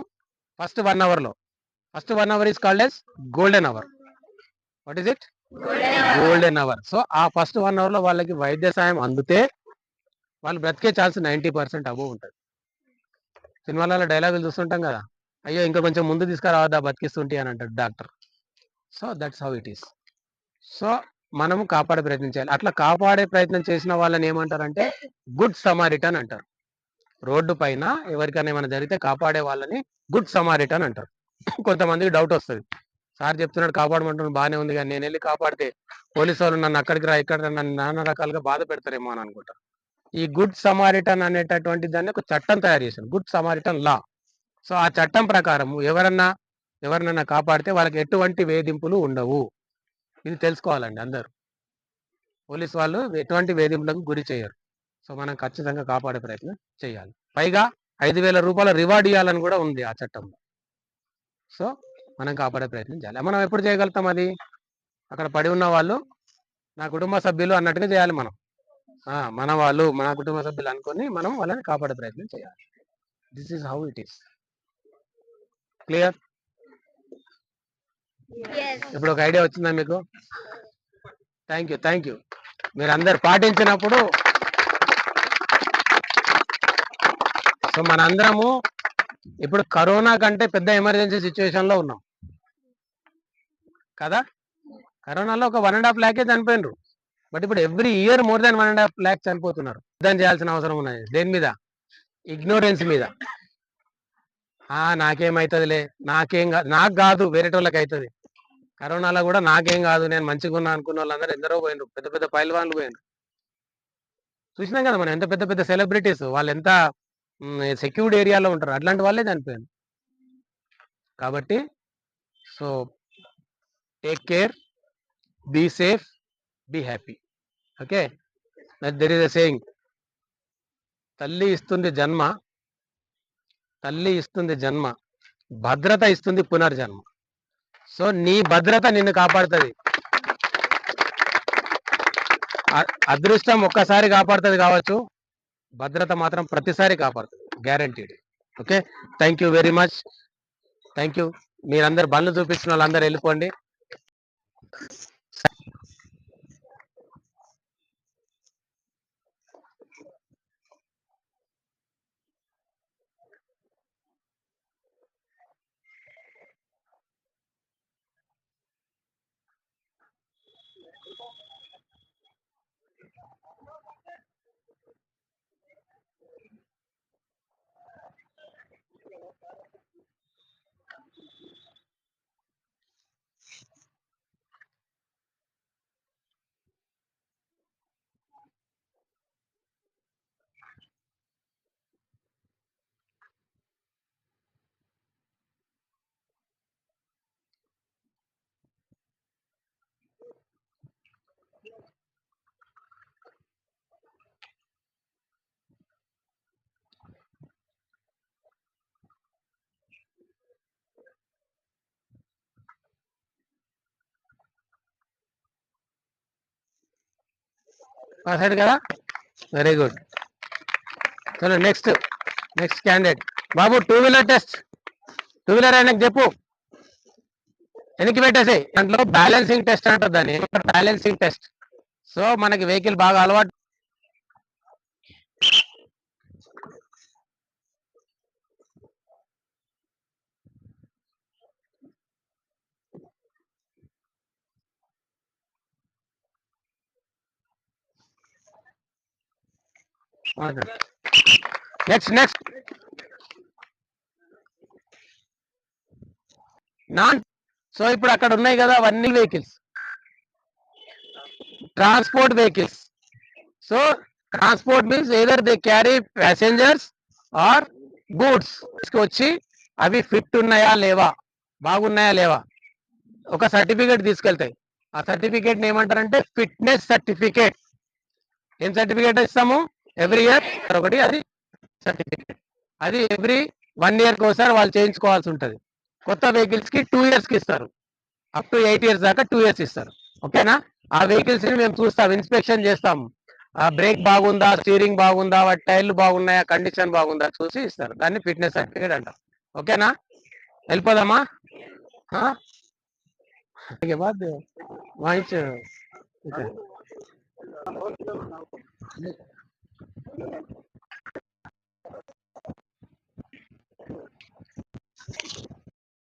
S1: ఫస్ట్ 1 అవర్లో, first 1 hour is called as golden hour. What is it? Golden hour. So ఆ ఫస్ట్ 1 అవర్లో వాళ్ళకి వైద్య సాయం అందితే వాళ్ళు బ్రతికే ఛాన్స్ 90% అబోవ్ ఉంటుంది. సినిమాలలో డైలాగులు చూస్తుంటాం కదా, అయ్యో ఇంకా కొంచెం ముందు తీసుకురావద్దా బతికిస్తుంటే అని అంటాడు doctor. So that's how it is. So మనము కాపాడే ప్రయత్నం చేయాలి. అట్లా కాపాడే ప్రయత్నం చేసిన వాళ్ళని ఏమంటారంటే గుడ్ సమారిటన్ అంటారు. రోడ్డు పైన ఎవరికైనా ఏమైనా జరిగితే కాపాడే వాళ్ళని గుడ్ సమారిటన్ అంటారు. కొంతమందికి డౌట్ వస్తుంది, సార్ చెప్తున్నాడు కాపాడమంటున్నాడు బాగానే ఉంది, కానీ నేను వెళ్ళి కాపాడితే పోలీసు వాళ్ళు నన్ను అక్కడికి రా ఇక్కడ నన్ను నానా రకాలుగా బాధ పెడతారేమో అని అనుకుంటారు. ఈ గుడ్ సమారిటన్ అనేటటువంటి దాన్ని ఒక చట్టం తయారు చేశారు, గుడ్ సమారిటన్ లా. సో ఆ చట్టం ప్రకారం ఎవరినన్నా కాపాడితే వాళ్ళకి ఎటువంటి వేధింపులు ఉండవు. ఇది తెలుసుకోవాలండి అందరూ. పోలీసు వాళ్ళు ఎటువంటి వేధింపులకు గురి చేయరు. సో మనం ఖచ్చితంగా కాపాడే ప్రయత్నం చేయాలి. పైగా 5,000 రూపాయల రివార్డ్ ఇవ్వాలని కూడా ఉంది ఆ చట్టంలో. సో మనం కాపాడే ప్రయత్నం చేయాలి. మనం ఎప్పుడు చేయగలుగుతాం అది? అక్కడ పడి ఉన్న వాళ్ళు నా కుటుంబ సభ్యులు అన్నట్టుగా చేయాలి మనం. మన వాళ్ళు మన కుటుంబ సభ్యులు అనుకొని మనం వాళ్ళని కాపాడే ప్రయత్నం చేయాలి. This is how it is. Clear? ఇప్పుడు ఒక ఐడియా వచ్చిందా మీకు? Thank you. మీరు అందరు పాటించినప్పుడు సో మనందరము ఇప్పుడు కరోనా కంటే పెద్ద ఎమర్జెన్సీ సిచ్యువేషన్ లో ఉన్నాం కదా. కరోనాలో ఒక 1.5 lakhs చనిపోయినరు. బట్ ఇప్పుడు every year more than 1.5 lakhs చనిపోతున్నారు. యుద్ధం చేయాల్సిన అవసరం ఉన్నది దేని మీద? ఇగ్నోరెన్స్ మీద. నాకేమవుతుందిలే, నాకు కాదు వేరేటోళ్ళకి అవుతుంది. కరోనాలో కూడా నాకేం కాదు, నేను మంచిగా ఉన్నా అనుకున్న వాళ్ళందరూ ఎందరో పోయినరు, పెద్ద పెద్ద పైల్వాన్లు పోయినరు. చూసినాం కదా మనం, ఎంత పెద్ద పెద్ద సెలబ్రిటీస్, వాళ్ళు ఎంత సెక్యూర్డ్ ఏరియాలో ఉంటారు, అట్లాంటి వాళ్ళే చనిపోయారు. కాబట్టి so take care, be safe, be happy. Okay, there is a saying, తల్లి ఇస్తుంది జన్మ, భద్రత ఇస్తుంది పునర్జన్మ. సో నీ భద్రత నిన్ను కాపాడుతుంది. అదృష్టం ఒక్కసారి కాపాడుతుంది కావచ్చు, భద్రత మాత్రం ప్రతిసారి కాపాడుతుంది, guaranteed. Okay, thank you very much. Thank you. మీరందరు బండ్లు చూపిస్తున్న వాళ్ళందరూ వెళ్ళిపోండి. పాస్ కదా, వెరీ గుడ్. చలో నెక్స్ట్ క్యాండిడేట్. బాబు 2-wheeler టెస్ట్, 2-wheeler ఆయనకు చెప్పు, వెనక్కి పెట్టేసి. దాంట్లో బ్యాలెన్సింగ్ టెస్ట్ అంటారు దాన్ని, బ్యాలెన్సింగ్ టెస్ట్. సో మనకి వెహికల్ బాగా అలవాటు. Next non. సో ఇప్పుడు అక్కడ ఉన్నాయి కదా అవన్నీ vehicles, transport vehicles. So transport means either they carry passengers or goods వచ్చి అవి ఫిట్ ఉన్నాయా లేవా, బాగున్నాయా లేవా, ఒక సర్టిఫికేట్ తీసుకెళ్తాయి. ఆ సర్టిఫికేట్ ఏమంటారంటే ఫిట్నెస్ సర్టిఫికేట్. ఏం సర్టిఫికేట్ ఇస్తాము? ఎవ్రీ ఇయర్ ఒకటి అది సర్టిఫికేట్. అది ఎవ్రీ 1 year ఒకసారి వాళ్ళు చేయించుకోవాల్సి ఉంటుంది. కొత్త వెహికల్స్ కి 2 years కి ఇస్తారు. అప్ టు 8 years దాకా 2 years ఇస్తారు. ఓకేనా? ఆ వెహికల్స్ ని మేము చూస్తాం, ఇన్స్పెక్షన్ చేస్తాం. ఆ బ్రేక్ బాగుందా, స్టీరింగ్ బాగుందా, వాటి టైర్లు బాగున్నాయా, కండిషన్ బాగుందా చూసి ఇస్తారు. దాన్ని ఫిట్నెస్ సర్టిఫికేట్ అంటారు. ఓకేనా? వెళ్ళిపోదామా? బాద్ వాయించు.